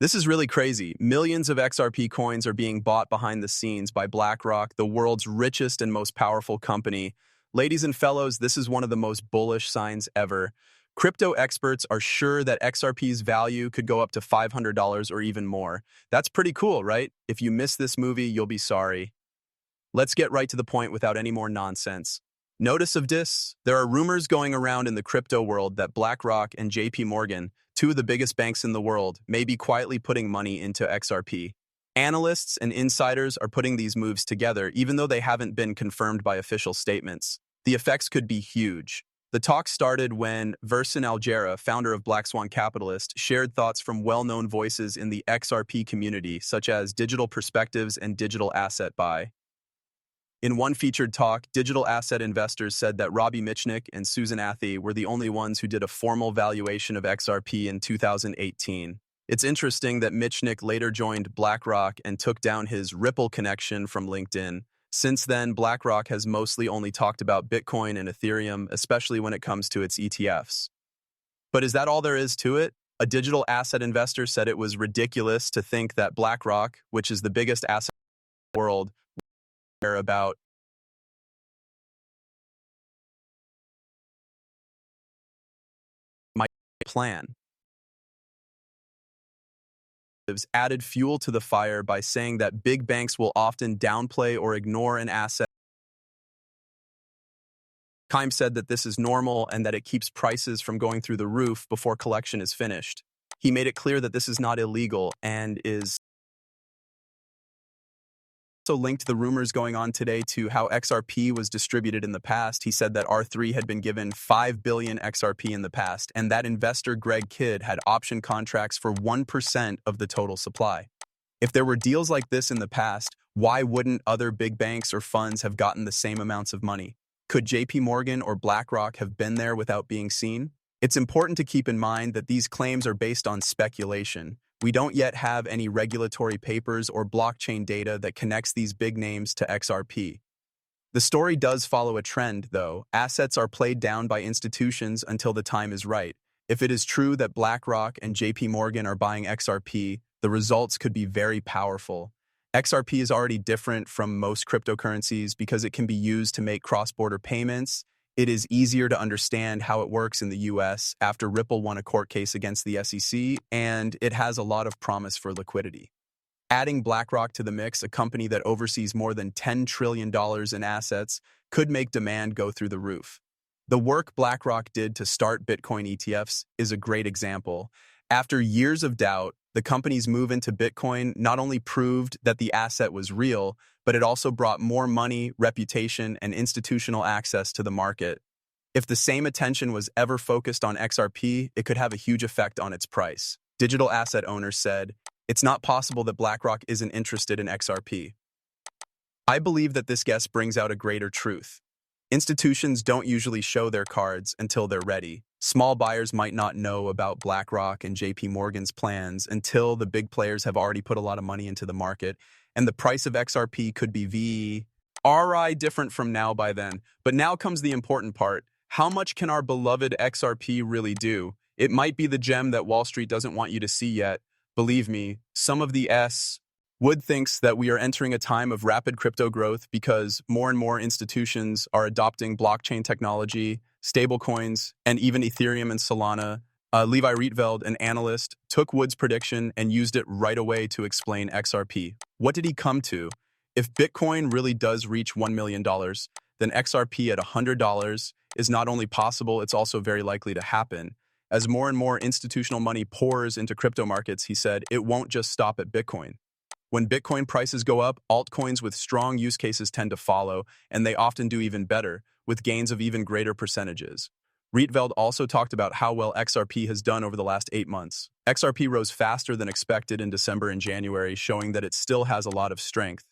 This is really crazy. Millions of XRP coins are being bought behind the scenes by BlackRock, the world's richest and most powerful company. Ladies and fellows, this is one of the most bullish signs ever. Crypto experts are sure that XRP's value could go up to $500 or even more. That's pretty cool, right? If you missed this movie, you'll be sorry. Let's get right to the point without any more nonsense. Notice of this, there are rumors going around in the crypto world that BlackRock and JP Morgan, two of the biggest banks in the world, may be quietly putting money into XRP. Analysts and insiders are putting these moves together even though they haven't been confirmed by official statements. The effects could be huge. The talk started when Verson Algera, founder of Black Swan Capitalist, shared thoughts from well-known voices in the XRP community, such as Digital Perspectives and Digital Asset Buy. In one featured talk, digital asset investors said that Robbie Mitchnick and Susan Athey were the only ones who did a formal valuation of XRP in 2018. It's interesting that Mitchnick later joined BlackRock and took down his Ripple connection from LinkedIn. Since then, BlackRock has mostly only talked about Bitcoin and Ethereum, especially when it comes to its ETFs. But is that all there is to it? A digital asset investor said it was ridiculous to think that BlackRock, which is the biggest asset in the world, care about my plan. Added fuel to the fire by saying that big banks will often downplay or ignore an asset. Kime said that this is normal and that it keeps prices from going through the roof before collection is finished. He made it clear that this is not illegal and is also linked the rumors going on today to how XRP was distributed in the past. He said that R3 had been given 5 billion XRP in the past, and that investor Greg Kidd had option contracts for 1% of the total supply. If there were deals like this in the past, why wouldn't other big banks or funds have gotten the same amounts of money? Could JP Morgan or BlackRock have been there without being seen? It's important to keep in mind that these claims are based on speculation. We don't yet have any regulatory papers or blockchain data that connects these big names to XRP. The story does follow a trend, though. Assets are played down by institutions until the time is right. If it is true that BlackRock and JP Morgan are buying XRP, the results could be very powerful. XRP is already different from most cryptocurrencies because it can be used to make cross-border payments. It is easier to understand how it works in the US after Ripple won a court case against the SEC, and it has a lot of promise for liquidity. Adding BlackRock to the mix, a company that oversees more than $10 trillion in assets, could make demand go through the roof. The work BlackRock did to start Bitcoin ETFs is a great example. After years of doubt, the company's move into Bitcoin not only proved that the asset was real, but it also brought more money, reputation, and institutional access to the market. If the same attention was ever focused on XRP, it could have a huge effect on its price. Digital asset owners said, "It's not possible that BlackRock isn't interested in XRP." I believe that this guess brings out a greater truth. Institutions don't usually show their cards until they're ready. Small buyers might not know about BlackRock and JP Morgan's plans until the big players have already put a lot of money into the market, and the price of XRP could be very different from now by then. But now comes the important part. How much can our beloved XRP really do? It might be the gem that Wall Street doesn't want you to see yet. Believe me, some of the Wood thinks that we are entering a time of rapid crypto growth because more and more institutions are adopting blockchain technology, stablecoins, and even Ethereum and Solana. Levi Rietveld, an analyst, took Wood's prediction and used it right away to explain XRP. What did he come to? If Bitcoin really does reach $1 million, then XRP at $100 is not only possible, it's also very likely to happen. As more and more institutional money pours into crypto markets, he said, it won't just stop at Bitcoin. When Bitcoin prices go up, altcoins with strong use cases tend to follow, and they often do even better, with gains of even greater percentages. Rietveld also talked about how well XRP has done over the last 8 months. XRP rose faster than expected in December and January, showing that it still has a lot of strength.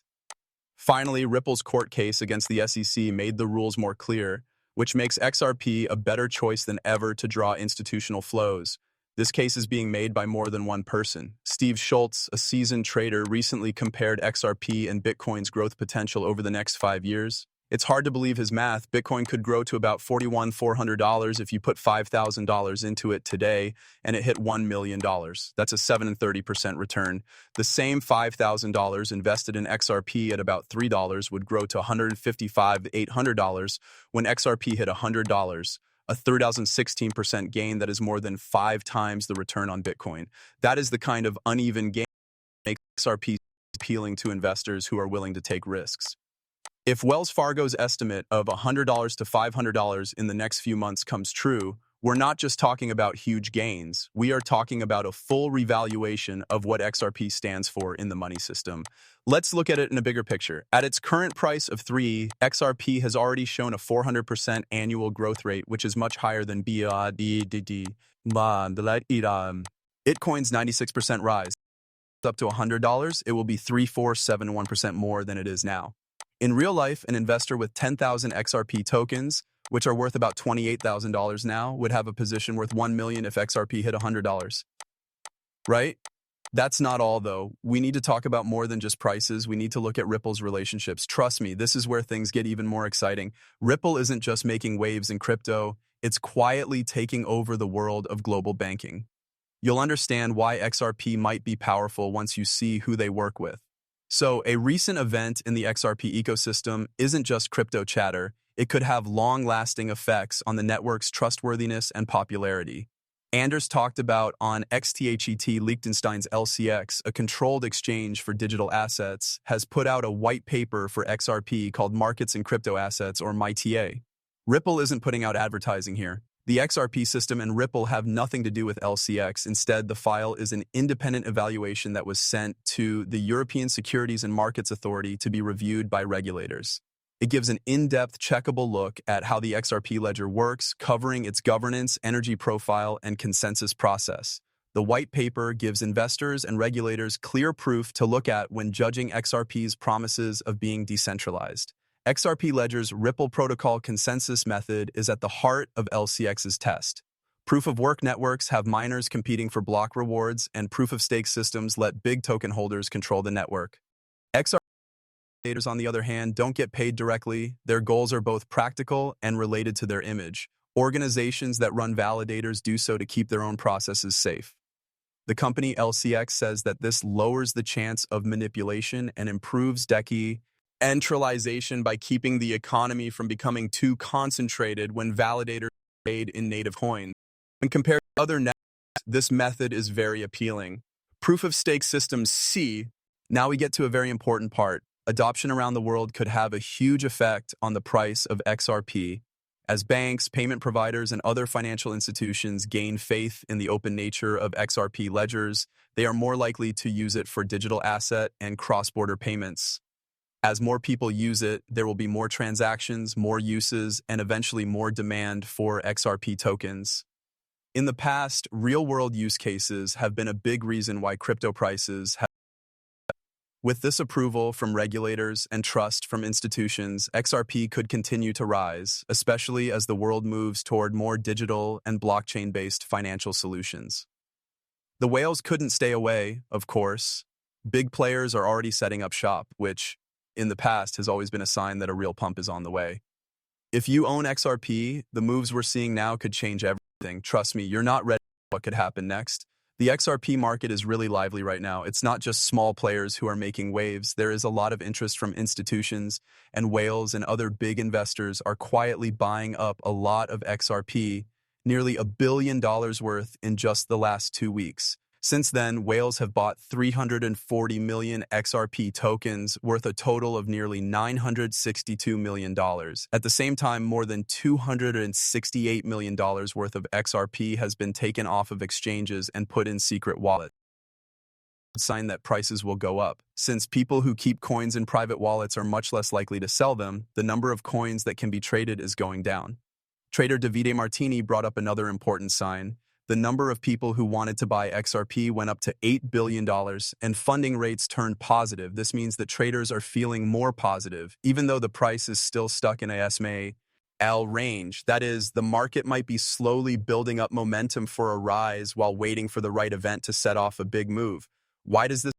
Finally, Ripple's court case against the SEC made the rules more clear, which makes XRP a better choice than ever to draw institutional flows. This case is being made by more than one person. Steve Schultz, a seasoned trader, recently compared XRP and Bitcoin's growth potential over the next 5 years. It's hard to believe his math. Bitcoin could grow to about $41,400 if you put $5,000 into it today and it hit $1 million. That's a 730% return. The same $5,000 invested in XRP at about $3 would grow to $155,800 when XRP hit $100. A 3,016% gain that is more than 5 times the return on Bitcoin. That is the kind of uneven gain that makes XRP appealing to investors who are willing to take risks. If Wells Fargo's estimate of $100 to $500 in the next few months comes true, we're not just talking about huge gains. We are talking about a full revaluation of what XRP stands for in the money system. Let's look at it in a bigger picture. At its current price of 3, XRP has already shown a 400% annual growth rate, which is much higher than Bitcoin's 96% rise. Up to $100, it will be 3,471% more than it is now. In real life, an investor with 10,000 XRP tokens, which are worth about $28,000 now, would have a position worth $1 million if XRP hit $100. Right? That's not all, though. We need to talk about more than just prices. We need to look at Ripple's relationships. Trust me, this is where things get even more exciting. Ripple isn't just making waves in crypto, it's quietly taking over the world of global banking. You'll understand why XRP might be powerful once you see who they work with. So, a recent event in the XRP ecosystem isn't just crypto chatter. It could have long-lasting effects on the network's trustworthiness and popularity. Anders talked about on XTHET Liechtenstein's LCX, a controlled exchange for digital assets, has put out a white paper for XRP called Markets in Crypto Assets, or MITA. Ripple isn't putting out advertising here. The XRP system and Ripple have nothing to do with LCX. Instead, the file is an independent evaluation that was sent to the European Securities and Markets Authority to be reviewed by regulators. It gives an in-depth, checkable look at how the XRP ledger works, covering its governance, energy profile, and consensus process. The white paper gives investors and regulators clear proof to look at when judging XRP's promises of being decentralized. XRP Ledger's Ripple Protocol consensus method is at the heart of LCX's test. Proof-of-work networks have miners competing for block rewards, and proof-of-stake systems let big token holders control the network. XRP validators, on the other hand, don't get paid directly. Their goals are both practical and related to their image. Organizations that run validators do so to keep their own processes safe. The company LCX says that this lowers the chance of manipulation and improves decentralization by keeping the economy from becoming too concentrated when validators trade in native coins. When compared to other networks, this method is very appealing. Proof-of-stake systems C. Now we get to a very important part. Adoption around the world could have a huge effect on the price of XRP. As banks, payment providers, and other financial institutions gain faith in the open nature of XRP ledgers, they are more likely to use it for digital asset and cross-border payments. As more people use it, there will be more transactions, more uses, and eventually more demand for XRP tokens. In the past, real-world use cases have been a big reason why crypto prices have. With this approval from regulators and trust from institutions, XRP could continue to rise, especially as the world moves toward more digital and blockchain-based financial solutions. The whales couldn't stay away, of course. Big players are already setting up shop, which, in the past, has always been a sign that a real pump is on the way. If you own XRP, the moves we're seeing now could change everything. Trust me, you're not ready for what could happen next. The XRP market is really lively right now. It's not just small players who are making waves. There is a lot of interest from institutions, and whales and other big investors are quietly buying up a lot of XRP, nearly $1 billion worth in just the last 2 weeks. Since then, whales have bought 340 million XRP tokens worth a total of nearly $962 million. At the same time, more than $268 million worth of XRP has been taken off of exchanges and put in secret wallets. Sign that prices will go up. Since people who keep coins in private wallets are much less likely to sell them, the number of coins that can be traded is going down. Trader Davide Martini brought up another important sign. The number of people who wanted to buy XRP went up to $8 billion, and funding rates turned positive. This means that traders are feeling more positive, even though the price is still stuck in a SMA-L range. That is, the market might be slowly building up momentum for a rise while waiting for the right event to set off a big move. Why does this